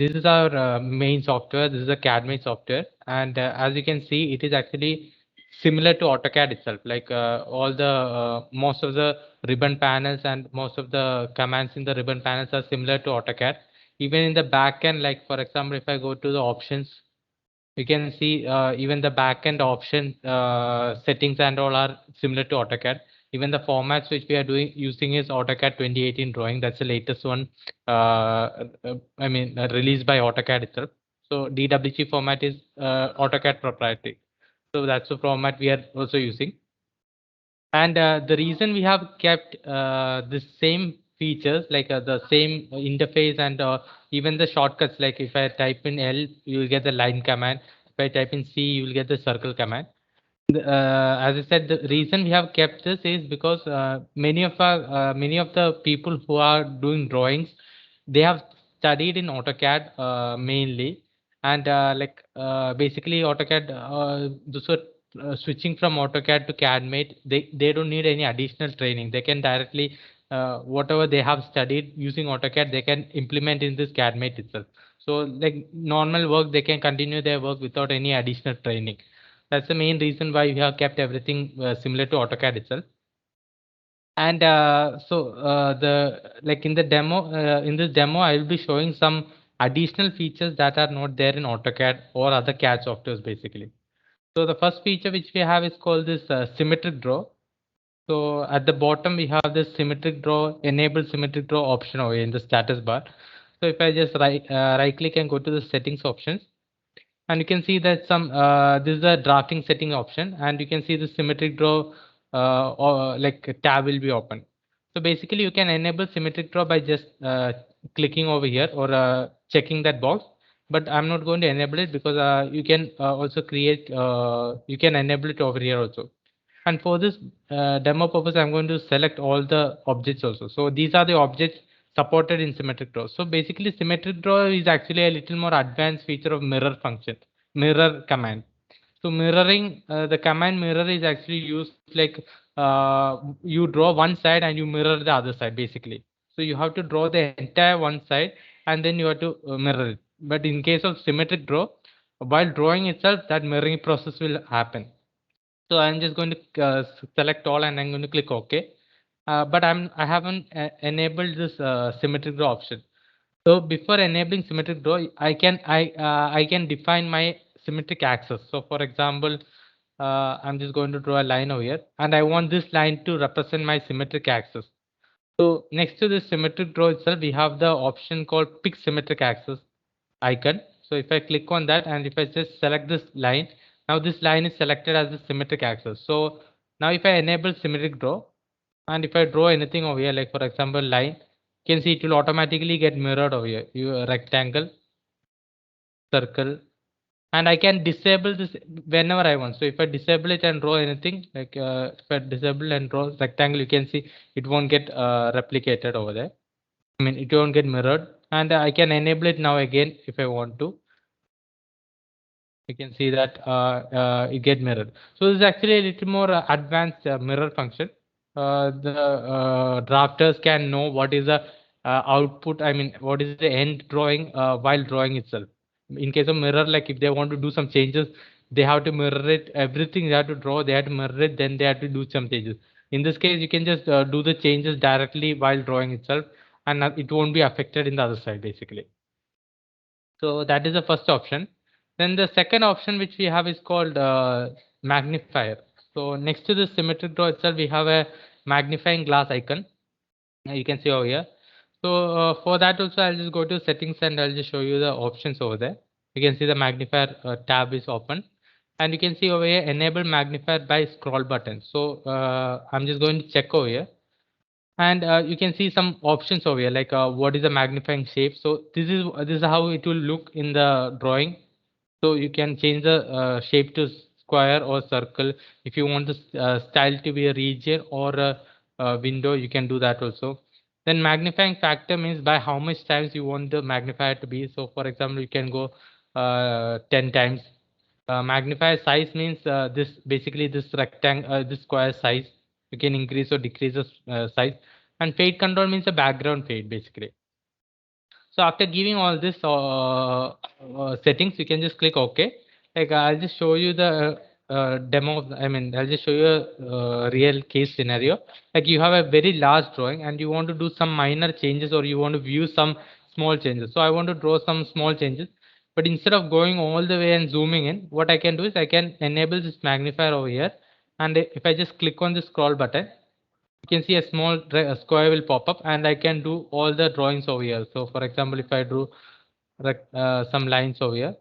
this is our main software. This is a CADMATE software, and as you can see, it is actually similar to AutoCAD itself. Like all the most of the ribbon panels and most of the commands in the ribbon panels are similar to AutoCAD. Even in the backend, like for example, if I go to the options, you can see even the backend option settings and all are similar to AutoCAD. Even the formats which we are doing using is AutoCAD 2018 drawing. That's the latest one. Released by AutoCAD itself. So DWG format is AutoCAD proprietary. So that's the format we are also using. And the reason we have kept the same features, like the same interface and even the shortcuts, like if I type in L, you will get the line command. If I type in C, you will get the circle command. As I said, the reason we have kept this is because many of the people who are doing drawings, they have studied in AutoCAD mainly, and basically AutoCAD. So switching from AutoCAD to CADMate, they don't need any additional training. They can directly whatever they have studied using AutoCAD, they can implement in this CADMate itself. So like normal work, they can continue their work without any additional training. That's the main reason why we have kept everything similar to AutoCAD itself. And the like in the demo, in this demo, I will be showing some additional features that are not there in AutoCAD or other CAD softwares basically. So the first feature which we have is called this symmetric draw. So at the bottom we have this symmetric draw, enable symmetric draw option over here in the status bar. So if I just right click and go to the settings options, and you can see that some this is the drafting setting option, and you can see the symmetric draw or like a tab will be open. So basically you can enable symmetric draw by just clicking over here or checking that box, but I'm not going to enable it because you can also create you can enable it over here also. And for this demo purpose, I'm going to select all the objects also. So these are the objects supported in symmetric draw. So basically symmetric draw is actually a little more advanced feature of mirror function, mirror command. So mirroring, the command mirror is actually used like you draw one side and you mirror the other side basically. So you have to draw the entire one side and then you have to mirror it. But in case of symmetric draw, while drawing itself, that mirroring process will happen. So I'm just going to select all and I'm going to click OK. But I haven't enabled this symmetric draw option. So before enabling symmetric draw, I can define my symmetric axis. So for example, I'm just going to draw a line over here, and I want this line to represent my symmetric axis. So next to this symmetric draw itself, we have the option called pick symmetric axis icon. So if I click on that and if I just select this line, now this line is selected as the symmetric axis. So now if I enable symmetric draw and if I draw anything over here, like for example line, you can see it will automatically get mirrored over here. You rectangle, circle, and I can disable this whenever I want. So if I disable it and draw anything, like if I disable and draw rectangle, you can see it won't get replicated over there. I mean, it won't get mirrored, and I can enable it now again if I want to. You can see that it get mirrored. So this is actually a little more advanced mirror function. The drafters can know what is the output. I mean, what is the end drawing while drawing itself. In case of mirror, like if they want to do some changes, they have to mirror it. Everything they have to draw, they have to mirror it. Then they have to do some changes. In this case, you can just do the changes directly while drawing itself, and it won't be affected in the other side basically. So that is the first option. Then the second option which we have is called magnifier. So next to the symmetric draw itself, we have a magnifying glass icon. You can see over here. So for that also, I'll just go to settings and I'll just show you the options over there. You can see the magnifier tab is open. And you can see over here, enable magnifier by scroll button. So I'm just going to check over here. And you can see some options over here, like what is the magnifying shape. So this is how it will look in the drawing. So you can change the shape to square or circle. If you want the style to be a region or a window, you can do that also. Then magnifying factor means by how much times you want the magnifier to be. So for example, you can go 10 times. Magnifier size means this basically this rectangle, this square size. You can increase or decrease the size. And fade control means a background fade basically. So after giving all this settings, you can just click OK. Like I'll just show you the demo. I mean, I'll just show you a real case scenario. Like you have a very large drawing and you want to do some minor changes, or you want to view some small changes. So I want to draw some small changes. But instead of going all the way and zooming in, what I can do is I can enable this magnifier over here. And if I just click on the scroll button, you can see a small square will pop up, and I can do all the drawings over here. So for example, if I drew some lines over here,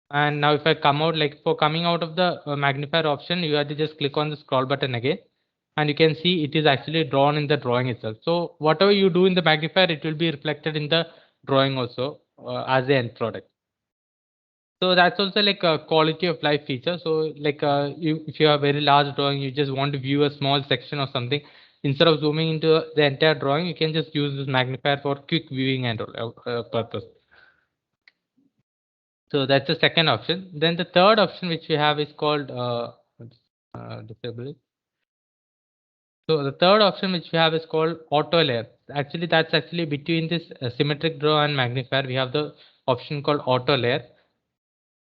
and now if I come out, like for coming out of the magnifier option, you have to just click on the scroll button again, and you can see it is actually drawn in the drawing itself. So whatever you do in the magnifier, it will be reflected in the drawing also as the end product. So that's also like a quality of life feature. So like if you have a very large drawing, you just want to view a small section or something, instead of zooming into the entire drawing, you can just use this magnifier for quick viewing and purpose. So that's the second option. Then the third option which we have is called disable it. So the third option which we have is called auto layer. Actually, that's actually between this symmetric draw and magnifier. We have the option called auto layer.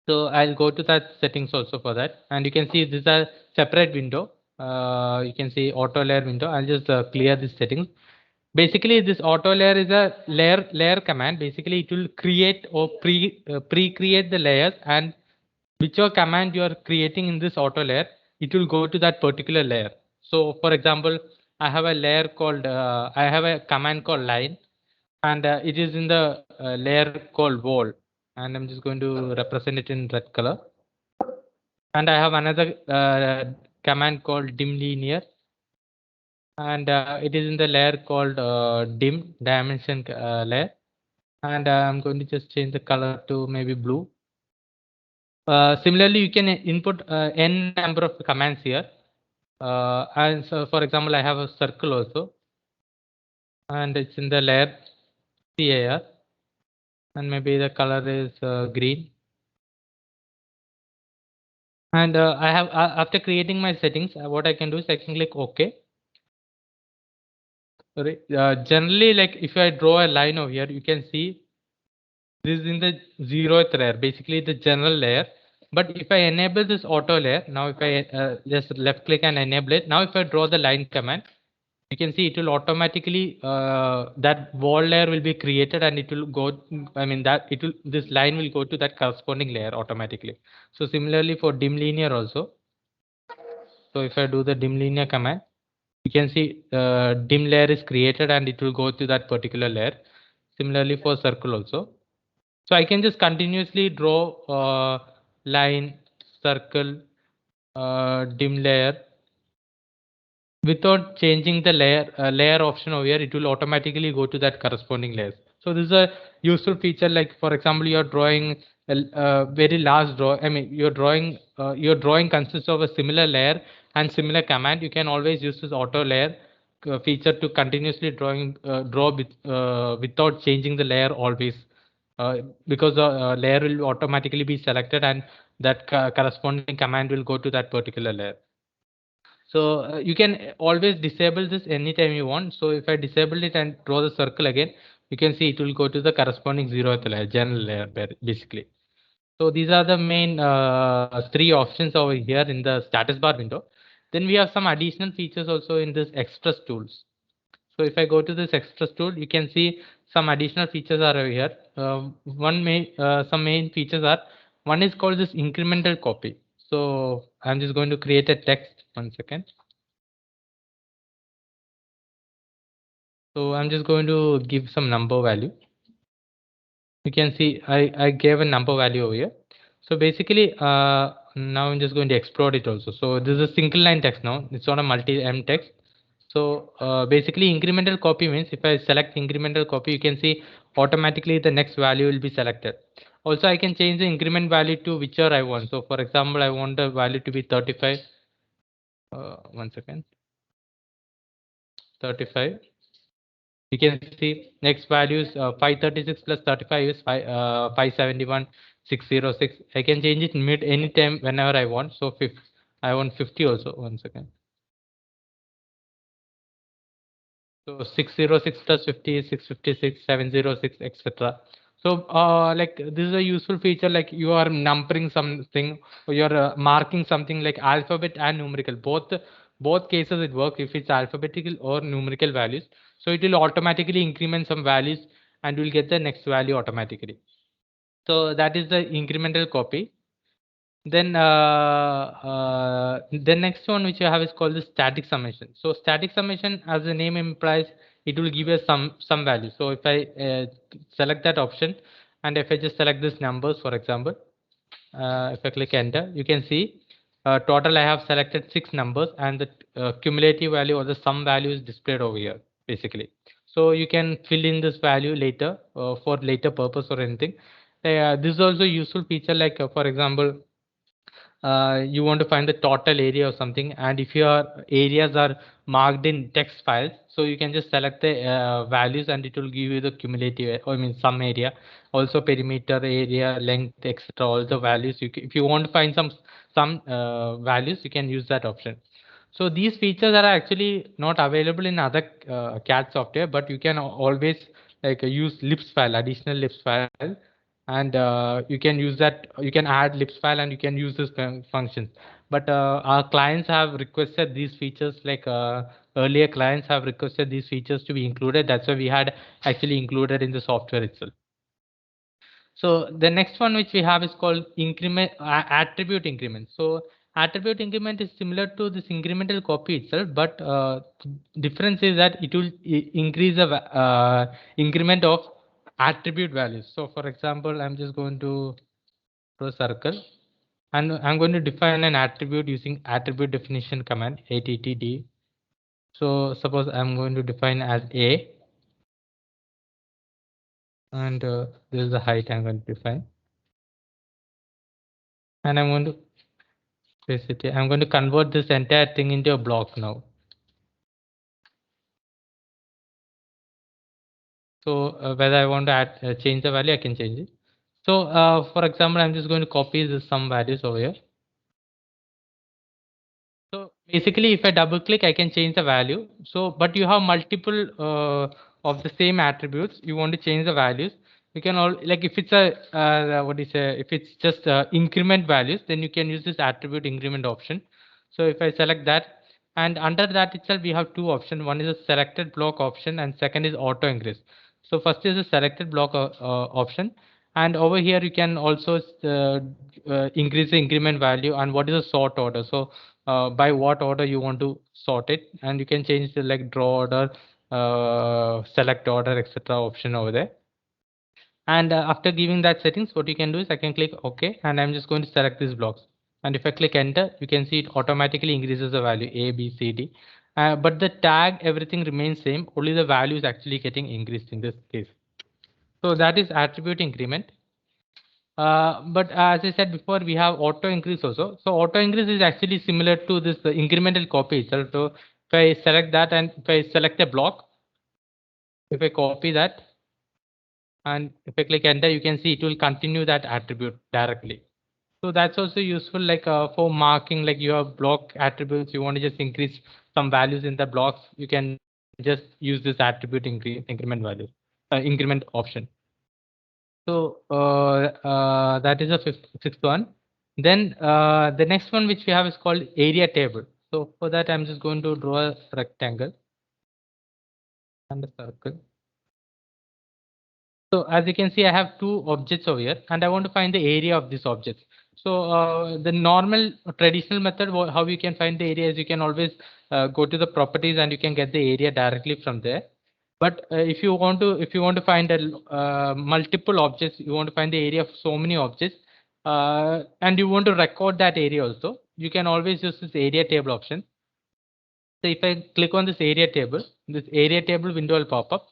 So I'll go to that settings also for that, and you can see this is a separate window. You can see auto layer window. I'll just clear this settings. Basically, this auto layer is a layer command. Basically, it will create or pre-create the layers, and whichever command you are creating in this auto layer, it will go to that particular layer. So for example, I have a layer called I have a command called line, and it is in the layer called wall, and I'm just going to represent it in red color. And I have another command called dim linear, and it is in the layer called dim dimension layer, and I'm going to just change the color to maybe blue. Similarly, you can input n number of commands here, and so for example, I have a circle also, and it's in the layer CAR, and maybe the color is green. And I have after creating my settings, what I can do is I can click OK. Sorry. Generally, like if I draw a line over here, you can see this is in the 0th layer, basically the general layer. But if I enable this auto layer, now if I just left click and enable it, now if I draw the line command, you can see it will automatically that wall layer will be created, and it will go. I mean that it will this line will go to that corresponding layer automatically. So similarly for dim linear also. So if I do the dim linear command, you can see dim layer is created and it will go to that particular layer. Similarly for circle also. So I can just continuously draw line, circle, dim layer without changing the layer option over here. It will automatically go to that corresponding layers. So this is a useful feature. Like for example, you're drawing a very large draw. I mean, your drawing consists of a similar layer and similar command. You can always use this auto layer feature to continuously draw without changing the layer always, because the layer will automatically be selected, and that corresponding command will go to that particular layer. So you can always disable this anytime you want. So if I disable it and draw the circle again, you can see it will go to the corresponding 0th layer, general layer basically. So these are the main three options over here in the status bar window. Then we have some additional features also in this express tools. So if I go to this express tool, you can see some additional features are over here. Some main features are, one is called this incremental copy. So I'm just going to create a text. 1 second. So I'm just going to give some number value. You can see I gave a number value over here. So basically, now I'm just going to export it also. So this is a single line text now. It's not a multi-M text. So basically, incremental copy means if I select incremental copy, you can see automatically the next value will be selected. Also, I can change the increment value to whichever I want. So for example, I want the value to be 35. 1 second. 35. You can see next values 536 plus 35 is 571 606. I can change it mid anytime whenever I want. So I want 50 also. 1 second. So 606 plus 50 is 656, 706, etc. So like this is a useful feature, like you are numbering something or you're marking something like alphabet and numerical. Both cases it works if it's alphabetical or numerical values. So it will automatically increment some values and you'll get the next value automatically. So that is the incremental copy. Then the next one which you have is called the static summation. So static summation, as the name implies, it will give us some value. So if I select that option and if I just select this numbers, for example, if I click enter, you can see total I have selected 6 numbers and the cumulative value or the sum value is displayed over here basically. So you can fill in this value later for later purpose or anything. This is also a useful feature, like for example, you want to find the total area or something, and if your areas are marked in text files, so you can just select the values and it will give you the cumulative, I mean sum area, also perimeter area, length, etc. All the values if you want to find some values, you can use that option. So these features are actually not available in other CAD software, but you can always like use Lisp file, additional Lisp file, and you can use that. You can add Lisp file and you can use this functions. But our clients have requested these features, like earlier clients have requested these features to be included. That's why we had actually included in the software itself. So the next one which we have is called attribute increment. So attribute increment is similar to this incremental copy itself, but difference is that it will increase the increment of attribute values. So for example, I'm just going to draw a circle and I'm going to define an attribute using attribute definition command attd. So suppose I'm going to define as a, and this is the height I'm going to define, and I'm going to basically, I'm going to convert this entire thing into a block now. So whether I want to add, change the value, I can change it. So for example, I'm just going to copy this some values over here. So basically, if I double click, I can change the value. So, but you have multiple of the same attributes. You want to change the values. You can all, like if it's a what is a, if it's just increment values, then you can use this attribute increment option. So if I select that, and under that itself we have two options. One is a selected block option and second is auto increase. So first is a selected block option, and over here you can also increase the increment value and what is a sort order. So by what order you want to sort it, and you can change the like draw order, select order, etc. option over there. And after giving that settings, what you can do is I can click OK, and I'm just going to select these blocks. And if I click enter, you can see it automatically increases the value A, B, C, D. But the tag, everything remains same. Only the value is actually getting increased in this case. So that is attribute increment. But as I said before, we have auto increase also. So auto increase is actually similar to this incremental copy itself. So if I select that and if I select a block, if I copy that and if I click enter, you can see it will continue that attribute directly. So that's also useful, like for marking, like you have block attributes, you want to just increase some values in the blocks, you can just use this attribute increment value, increment option. So that is a sixth one. Then the next one which we have is called area table. So for that, I'm just going to draw a rectangle and a circle. So as you can see, I have two objects over here, and I want to find the area of these objects. So the normal traditional method, how you can find the area is you can always go to the properties and you can get the area directly from there. But if you want to find a multiple objects, you want to find the area of so many objects, and you want to record that area also, you can always use this area table option. So if I click on this area table window will pop up.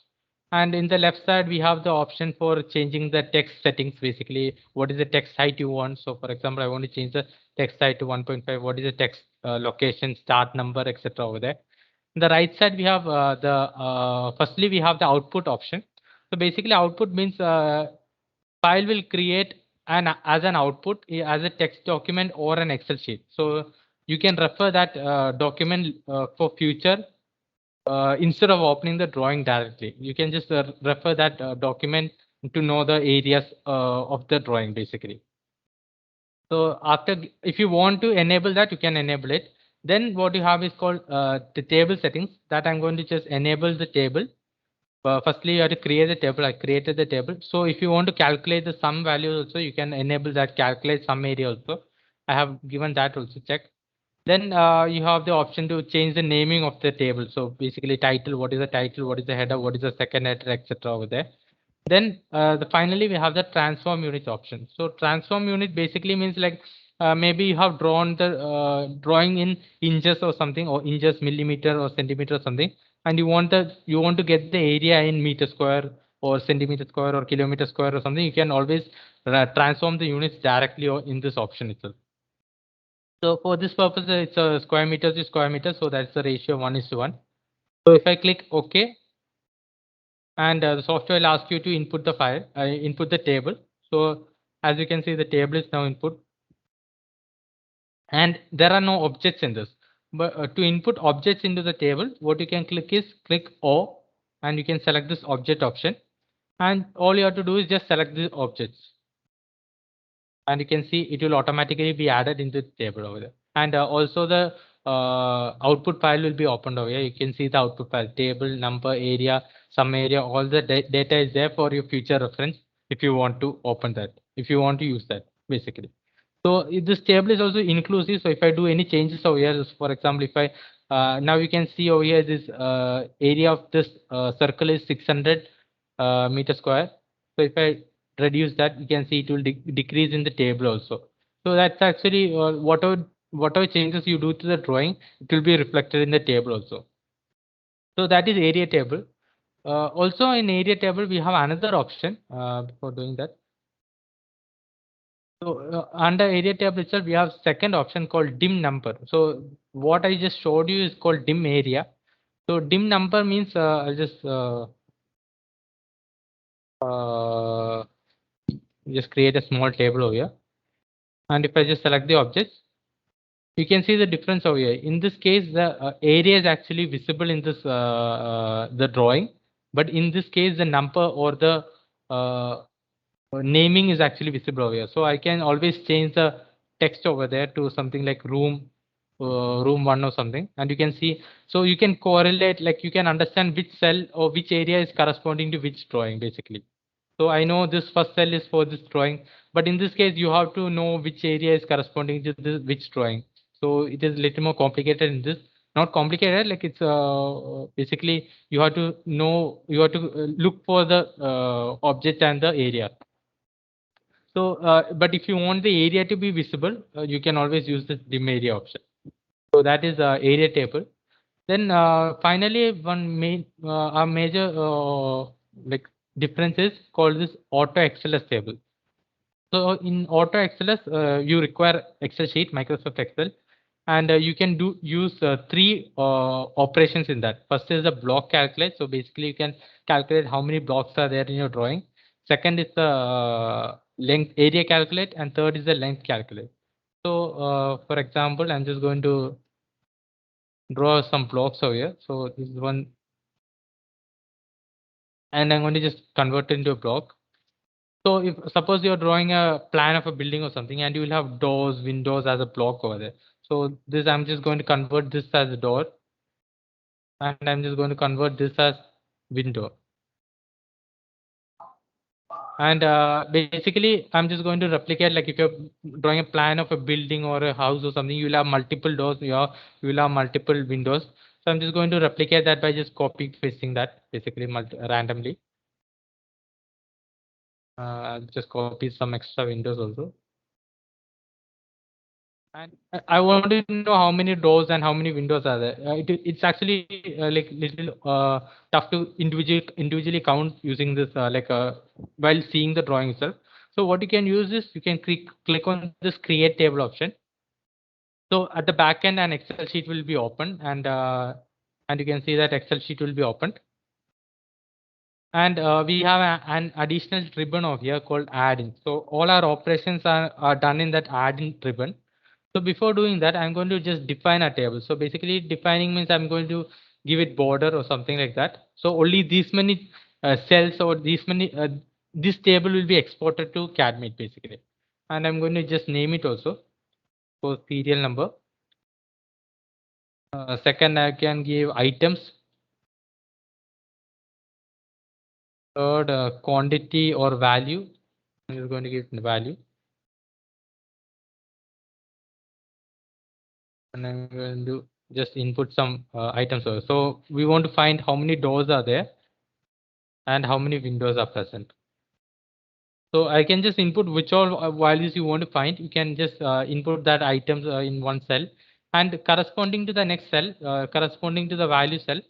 And in the left side, we have the option for changing the text settings. Basically, what is the text height you want? So for example, I want to change the text height to 1.5. What is the text location, start number, etc. over there. On the right side, we have firstly, we have the output option. So basically, output means file will create as an output as a text document or an Excel sheet. So you can refer that document for future instead of opening the drawing directly, you can just refer that document to know the areas of the drawing basically. So if you want to enable that, you can enable it. Then what you have is called the table settings, that I'm going to just enable the table. Firstly, you have to create the table. I created the table. So if you want to calculate the sum value also, you can enable that calculate sum area also. I have given that also check. Then you have the option to change the naming of the table. So basically title, what is the title, what is the header, what is the second header, etc. over there. Then finally we have the transform unit option. So transform unit basically means like maybe you have drawn the drawing in inches or something, or inches, millimeter or centimeter or something, and you want to get the area in meter square or centimeter square or kilometer square or something. You can always transform the units directly or in this option itself. So for this purpose, it's a square meter to square meter. So that's the ratio 1:1. So if I click OK, and the software will ask you to input the file, input the table. So as you can see, the table is now input, and there are no objects in this. But to input objects into the table, what you can click is click O, and you can select this object option. And all you have to do is just select the objects. And you can see it will automatically be added into the table over there. And also the output file will be opened over here. You can see the output file, table, number, area, sum area, all the data is there for your future reference if you want to open that, if you want to use that basically. So this table is also inclusive. So if I do any changes over here, for example, if I now you can see over here this area of this circle is 600 meter square. So if I reduce that, you can see it will decrease in the table also. So that's actually whatever changes you do to the drawing, it will be reflected in the table also. So that is area table. Also in area table, we have another option before doing that. So under area table itself, we have second option called dim number. So what I just showed you is called dim area. So dim number means I'll just create a small table over here. And if I just select the objects, you can see the difference over here. In this case, the area is actually visible in this the drawing, but in this case, the number or the naming is actually visible over here. So I can always change the text over there to something like room 1 or something, and you can see. So you can correlate, like you can understand which cell or which area is corresponding to which drawing basically. So I know this first cell is for this drawing, but in this case, you have to know which area is corresponding to this which drawing. So it is a little more complicated in this. Not complicated, like it's basically you have to know, you have to look for the object and the area. So, but if you want the area to be visible, you can always use the dim area option. So that is area table. Then finally, a major like difference is called this auto XLS table. So in auto XLS, you require Excel sheet, Microsoft Excel, and you can use three operations in that. First is the block calculate. So basically, you can calculate how many blocks are there in your drawing. Second is the length area calculate, and third is the length calculate. So for example, I'm just going to draw some blocks over here. So this is one, and I'm going to just convert it into a block. So if suppose you're drawing a plan of a building or something, and you will have doors, windows as a block over there. So this, I'm just going to convert this as a door, and I'm just going to convert this as window. And basically, I'm just going to replicate, like if you're drawing a plan of a building or a house or something, you'll have multiple doors, you will have multiple windows. So I'm just going to replicate that by just copy pasting that basically randomly. I'll just copy some extra windows also. And I want to know how many doors and how many windows are there. It's actually like little tough to individually count using this while seeing the drawing itself. So what you can use is you can click on this create table option. So at the back end, an Excel sheet will be open, and you can see that Excel sheet will be opened. And we have an additional ribbon over here called add-in. So all our operations are done in that add-in ribbon. So before doing that, I'm going to just define a table. So basically defining means I'm going to give it border or something like that. So only these many cells or these many this table will be exported to CADMATE basically. And I'm going to just name it also for serial number. Second, I can give items. Third, quantity or value. I'm just going to give the value. And I'm going to just input some items. So we want to find how many doors are there and how many windows are present. So I can just input which all values you want to find. You can just input that items in one cell, and corresponding to the next cell, corresponding to the value cell,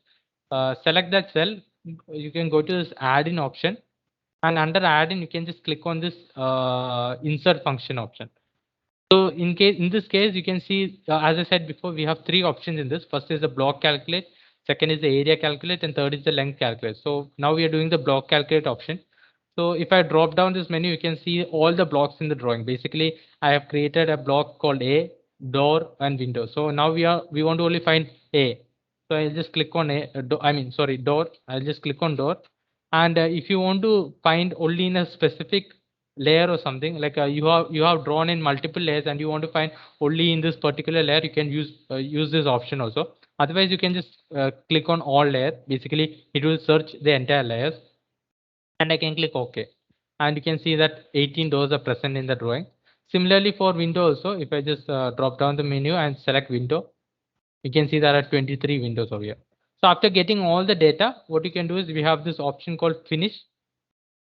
select that cell. You can go to this add-in option, and under add-in you can just click on this insert function option. So in this case, you can see, as I said before, we have three options in this. First is the block calculate, second is the area calculate, and third is the length calculate. So now we are doing the block calculate option. So if I drop down this menu, you can see all the blocks in the drawing. Basically, I have created a block called A, door, and window. So now we want to only find A. So I'll just click on A. Door. I'll just click on door. And if you want to find only in a specific layer or something, like you have drawn in multiple layers and you want to find only in this particular layer, you can use this option also. Otherwise, you can just click on all layers. Basically, it will search the entire layers, and I can click OK. And you can see that 18 doors are present in the drawing. Similarly for window also, if I just drop down the menu and select window, you can see there are 23 windows over here. So after getting all the data, what you can do is we have this option called finish.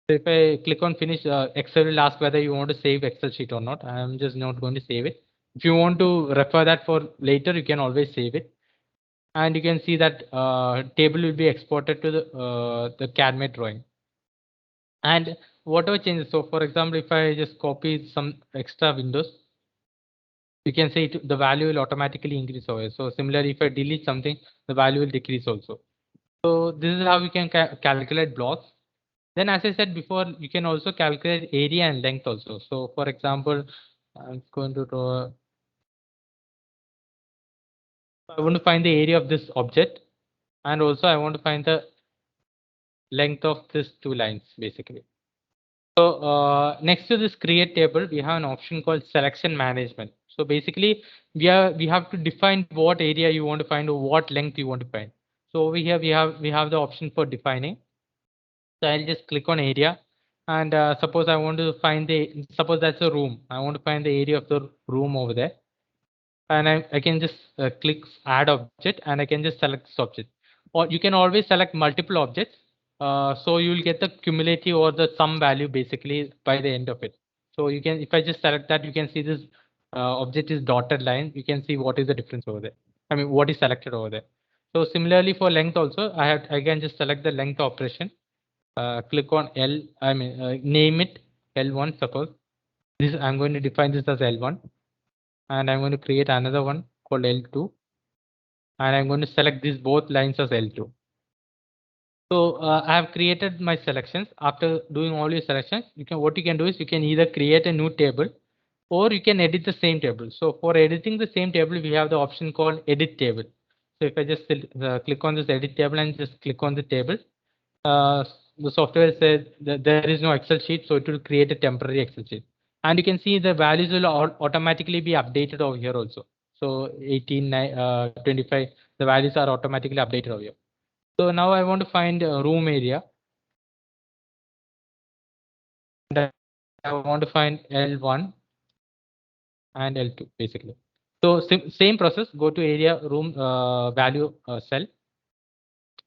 So if I click on finish, Excel will ask whether you want to save Excel sheet or not. I'm just not going to save it. If you want to refer that for later, you can always save it. And you can see that table will be exported to the CADMATE drawing. And whatever changes. So for example, if I just copy some extra windows, you can say the value will automatically increase over. So similarly, if I delete something, the value will decrease also. So this is how we can calculate blocks. Then as I said before, you can also calculate area and length also. So for example, I'm going to draw. I want to find the area of this object, and also I want to find the length of these two lines basically. So next to this create table, we have an option called selection management. So basically, we have to define what area you want to find or what length you want to find. So over here we have the option for defining. So I'll just click on area, and suppose I want to find suppose that's a room. I want to find the area of the room over there, and I can just click add object, and I can just select this object. Or you can always select multiple objects, so you will get the cumulative or the sum value basically by the end of it. So you can, if I just select that, you can see this object is dotted line. You can see what is the difference over there. I mean, what is selected over there. So similarly for length also, I can just select the length operation. Click on L. Name it L1. Suppose this, I'm going to define this as L1. And I'm going to create another one called L2, and I'm going to select these both lines as L2. So I have created my selections. After doing all your selections, what you can do is you can either create a new table or you can edit the same table. So for editing the same table, we have the option called edit table. So if I just click on this edit table and just click on the table, uh, the software says that there is no Excel sheet, so it will create a temporary Excel sheet. And you can see the values will automatically be updated over here also. So 18, 25, the values are automatically updated over here. So now I want to find a room area. And I want to find L1 and L2 basically. So same process, go to area room value cell,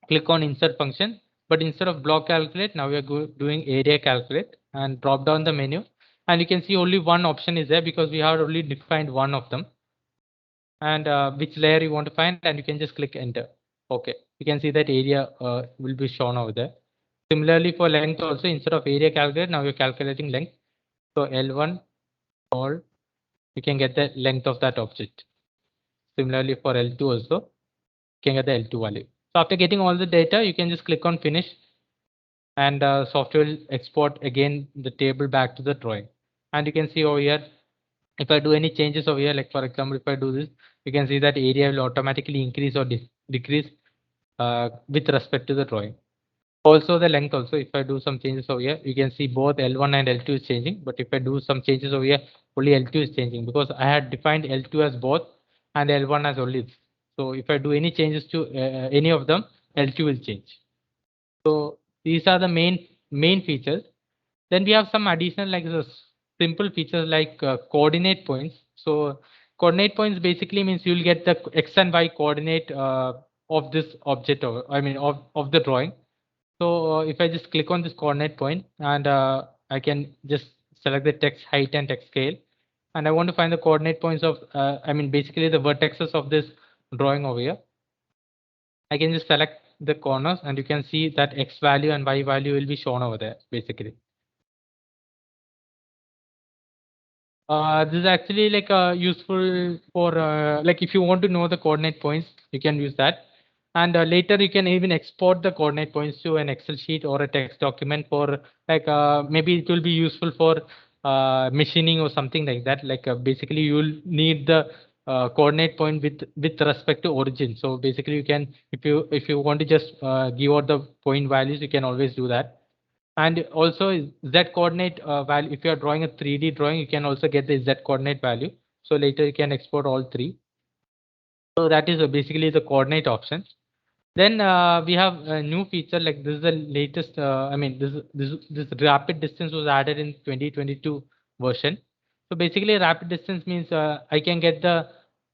click on insert function, but instead of block calculate, now we are doing area calculate, and drop down the menu, and you can see only one option is there because we have only defined one of them, and which layer you want to find, and you can just click enter. Okay, you can see that area will be shown over there. Similarly for length also, instead of area calculate, now we're calculating length. So L1 all, you can get the length of that object. Similarly for L2 also, you can get the L2 value. So after getting all the data, you can just click on finish, and software will export again the table back to the drawing. And you can see over here, if I do any changes over here, like for example, if I do this, you can see that area will automatically increase or decrease. with respect to the drawing. Also the length also, if I do some changes over here, you can see both L1 and L2 is changing. But if I do some changes over here, only L2 is changing because I had defined L2 as both and L1 as only this. So if I do any changes to any of them, L2 will change. So these are the main features. Then we have some additional like the simple features like coordinate points. So coordinate points basically means you'll get the X and Y coordinate of this object, or I mean of the drawing. So if I just click on this coordinate point and I can just select the text height and text scale, and I want to find the coordinate points of I mean basically the vertexes of this drawing over here. I can just select the corners and you can see that X value and Y value will be shown over there basically. This is actually like useful for like if you want to know the coordinate points, you can use that. And later you can even export the coordinate points to an Excel sheet or a text document for like maybe it will be useful for machining or something like that. Like basically you will need the coordinate point with respect to origin. So basically you can if you want to just give out the point values, you can always do that. And also Z coordinate value, if you are drawing a 3D drawing, you can also get the Z coordinate value. So later you can export all three. So that is basically the coordinate options. Then we have a new feature like this is the latest. I mean this rapid distance was added in 2022 version. So basically rapid distance means I can get the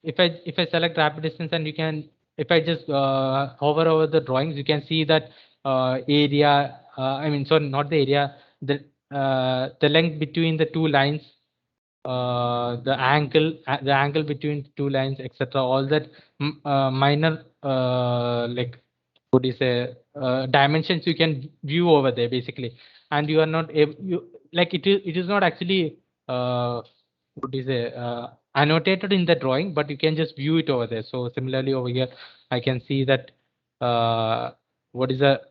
if I select rapid distance and you can if I just hover over the drawings, you can see that area. I mean sorry, not the area. The length between the two lines, the angle between two lines, etc. All that minor like what do you say dimensions you can view over there basically, and you are not able you like it is not actually what do you say annotated in the drawing, but you can just view it over there. So similarly over here, I can see that what is the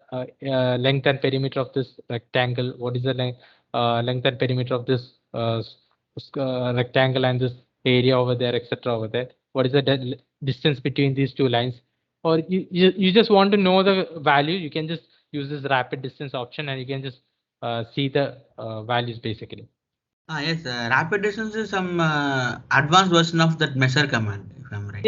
length and perimeter of this rectangle, what is the length and perimeter of this rectangle and this area over there, etc. over there. What is the distance between these two lines? Or you just want to know the value, you can just use this rapid distance option and you can just see the values basically. Yes, rapid distance is some advanced version of that measure command, if I'm right.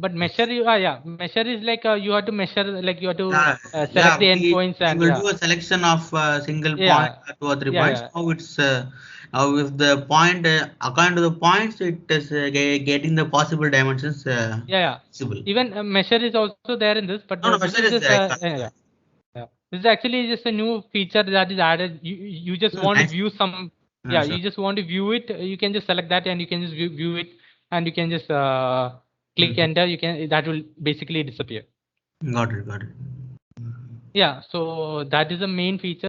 But Yes. measure is like you have to measure, like you have to Yeah, select the endpoints we and will do a selection of single point, yeah, 2 or 3 points. Now it's now if the point according to the points, it is getting the possible dimensions visible. Even measure is also there in this, but No, no, this measure is is just yeah. yeah. This is actually just a new feature that is added. You just Oh, want to nice. view some. Yeah, Yeah, sure. you just want to view it. You can just select that and you can just view it, and you can just click Mhm. enter. You can that will basically disappear. Got it, got it. Yeah, so that is the main feature.